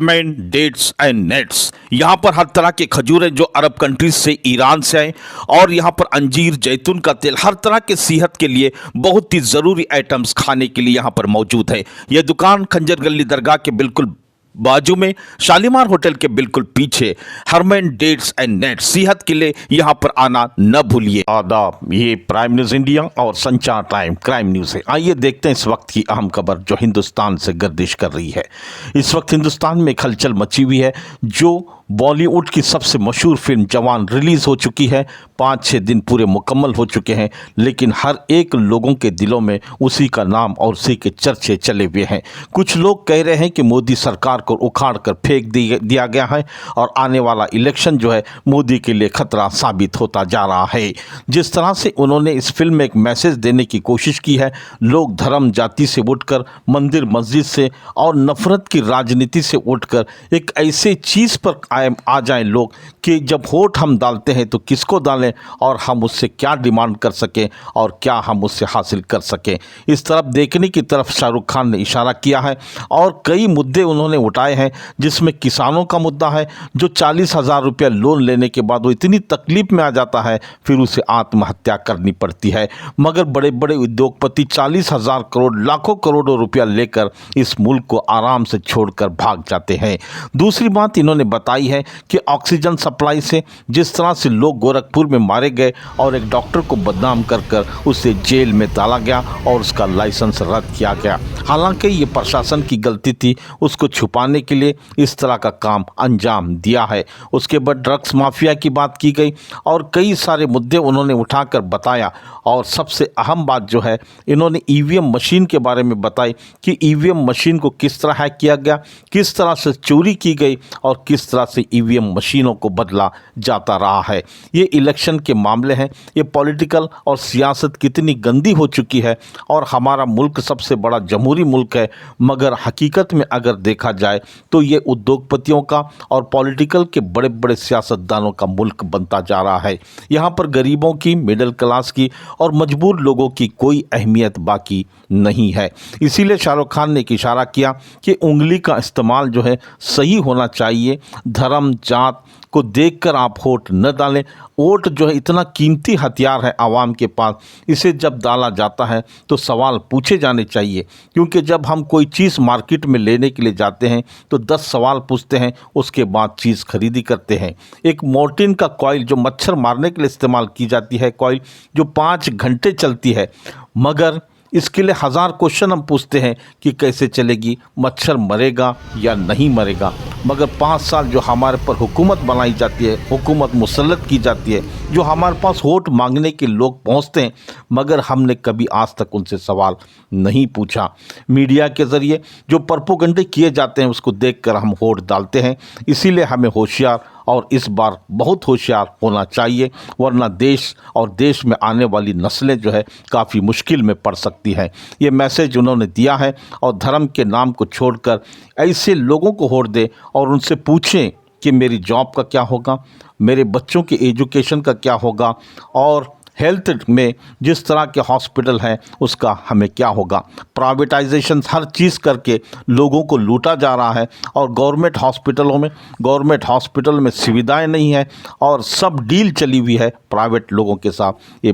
हर्मेन dates and nets. यहाँ पर हर तरह के खजूरें जो अरब कंट्रीज से, ईरान से आए, और यहाँ पर अंजीर, जैतून का तेल, हर तरह के सेहत के लिए बहुत ही ज़रूरी आइटम्स खाने के लिए यहाँ पर मौजूद है। यह दुकान खंजर गली दरगाह के बिल्कुल बाजू में, शालीमार होटल के बिल्कुल पीछे, हर्मेन डेट्स एंड नेट्स। सेहत के लिए यहाँ पर आना न भूलिए। आदाब, ये प्राइम न्यूज़ इंडिया और संचार टाइम क्राइम न्यूज़ है। आइए देखते हैं इस वक्त की अहम खबर जो हिंदुस्तान से गर्दिश कर रही है। इस वक्त हिंदुस्तान में एक हलचल मची हुई है। जो बॉलीवुड की सबसे मशहूर फिल्म जवान रिलीज़ हो चुकी है, 5-6 दिन पूरे मुकम्मल हो चुके हैं, लेकिन हर एक लोगों के दिलों में उसी का नाम और उसी के चर्चे चले हुए हैं। कुछ लोग कह रहे हैं कि मोदी सरकार को उखाड़ कर फेंक दिया गया है और आने वाला इलेक्शन जो है मोदी के लिए खतरा साबित होता जा रहा है। जिस तरह से उन्होंने इस फिल्म में एक मैसेज देने की कोशिश की है, लोग धर्म जाति से उठकर, मंदिर मस्जिद से और नफरत की राजनीति से उठकर एक ऐसे चीज़ पर आ जाएं लोग कि जब वोट हम डालते हैं तो किसको डालें और हम उससे क्या डिमांड कर सकें और क्या हम उससे हासिल कर सकें। इस तरफ देखने की तरफ शाहरुख खान ने इशारा किया है और कई मुद्दे उन्होंने उठाए हैं, जिसमें किसानों का मुद्दा है जो 40,000 रुपया लोन लेने के बाद वो इतनी तकलीफ में आ जाता है, फिर उसे आत्महत्या करनी पड़ती है। मगर बड़े बड़े उद्योगपति 40,000 करोड़, लाखों करोड़ों रुपया लेकर इस मुल्क को आराम से छोड़कर भाग जाते हैं। दूसरी बात इन्होंने बताई है कि ऑक्सीजन सप्लाई से जिस तरह से लोग गोरखपुर में मारे गए और एक डॉक्टर को बदनाम कर कर उसे जेल में डाला गया और उसका लाइसेंस रद्द किया गया। हालांकि ये प्रशासन की गलती थी, उसको छुपाने के लिए इस तरह का काम अंजाम दिया है। उसके बाद ड्रग्स माफिया की बात की गई और कई सारे मुद्दे उन्होंने उठाकर बताया। और सबसे अहम बात जो है, इन्होंने ईवीएम मशीन के बारे में बताई कि ईवीएम मशीन को किस तरह हैक किया गया, किस तरह से चोरी की गई और किस तरह से ईवीएम मशीनों को बदला जाता रहा है। ये इलेक्शन के मामले हैं, ये पॉलिटिकल और सियासत कितनी गंदी हो चुकी है। और हमारा मुल्क सबसे बड़ा जमहूरी मुल्क है, मगर हकीकत में अगर देखा जाए तो ये उद्योगपतियों का और पॉलिटिकल के बड़े बड़े सियासतदानों का मुल्क बनता जा रहा है। यहाँ पर गरीबों की, मिडिल क्लास की और मजबूर लोगों की कोई अहमियत बाकी नहीं है। इसीलिए शाहरुख खान ने एक इशारा किया कि उंगली का इस्तेमाल जो है सही होना चाहिए। धर्म जात को देखकर आप वोट न डालें। वोट जो है इतना कीमती हथियार है आवाम के पास, इसे जब डाला जाता है तो सवाल पूछे जाने चाहिए। क्योंकि जब हम कोई चीज़ मार्केट में लेने के लिए जाते हैं तो 10 सवाल पूछते हैं, उसके बाद चीज़ खरीदी करते हैं। एक मोर्टिन का कॉइल जो मच्छर मारने के लिए इस्तेमाल की जाती है, कॉइल जो 5 घंटे चलती है, मगर इसके लिए 1000 क्वेश्चन हम पूछते हैं कि कैसे चलेगी, मच्छर मरेगा या नहीं मरेगा। मगर 5 साल जो हमारे पर हुकूमत बनाई जाती है, हुकूमत मुसल्लत की जाती है, जो हमारे पास वोट मांगने के लोग पहुंचते हैं, मगर हमने कभी आज तक उनसे सवाल नहीं पूछा। मीडिया के ज़रिए जो प्रोपेगेंडा किए जाते हैं उसको देखकर हम वोट डालते हैं। इसीलिए हमें होशियार और इस बार बहुत होशियार होना चाहिए, वरना देश और देश में आने वाली नस्लें जो है काफ़ी मुश्किल में पड़ सकती हैं। ये मैसेज उन्होंने दिया है। और धर्म के नाम को छोड़कर ऐसे लोगों को वोट दें और उनसे पूछें कि मेरी जॉब का क्या होगा, मेरे बच्चों के एजुकेशन का क्या होगा, और हेल्थ में जिस तरह के हॉस्पिटल हैं उसका हमें क्या होगा। प्राइवेटाइजेशन हर चीज़ करके लोगों को लूटा जा रहा है और गवर्नमेंट हॉस्पिटल में सुविधाएं नहीं है और सब डील चली हुई है प्राइवेट लोगों के साथ। ये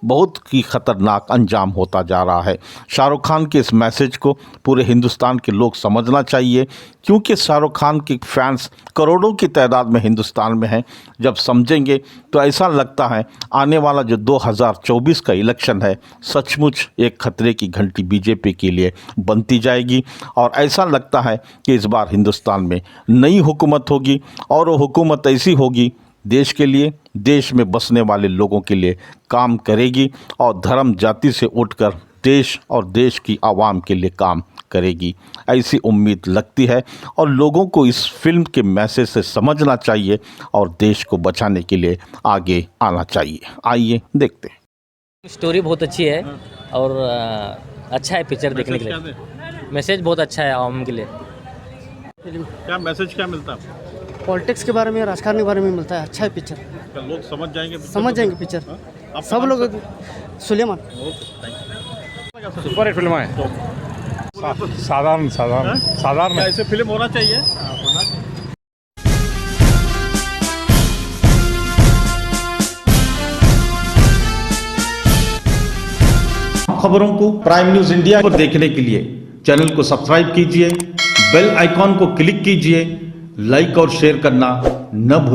बहुत ही ख़तरनाक अंजाम होता जा रहा है। शाहरुख खान के इस मैसेज को पूरे हिंदुस्तान के लोग समझना चाहिए, क्योंकि शाहरुख खान के फैंस करोड़ों की तादाद में हिंदुस्तान में हैं। जब समझेंगे तो ऐसा लगता है आने वाला जो 2024 का इलेक्शन है, सचमुच एक खतरे की घंटी बीजेपी के लिए बनती जाएगी। और ऐसा लगता है कि इस बार हिंदुस्तान में नई हुकूमत होगी और वो हुकूमत ऐसी होगी देश के लिए, देश में बसने वाले लोगों के लिए काम करेगी और धर्म जाति से उठकर देश और देश की आवाम के लिए काम करेगी। ऐसी उम्मीद लगती है और लोगों को इस फिल्म के मैसेज से समझना चाहिए और देश को बचाने के लिए आगे आना चाहिए। आइए देखते हैं। स्टोरी बहुत अच्छी है और अच्छा है पिक्चर देखने के लिए। मैसेज बहुत अच्छा है आवाम के लिए। क्या मैसेज क्या मिलता है? पॉलिटिक्स के बारे में, राजकारण के बारे में मिलता है। अच्छा है पिक्चर, लोग समझ जाएंगे पिक्चर। सब लोग सुलेमान सुपर हिट फिल्म है। साधारण साधारण साधारण क्या ऐसे फिल्म होना चाहिए? खबरों को प्राइम न्यूज इंडिया पर देखने के लिए चैनल को सब्सक्राइब कीजिए, बेल आइकॉन को क्लिक कीजिए, लाइक और शेयर करना न भूलिए।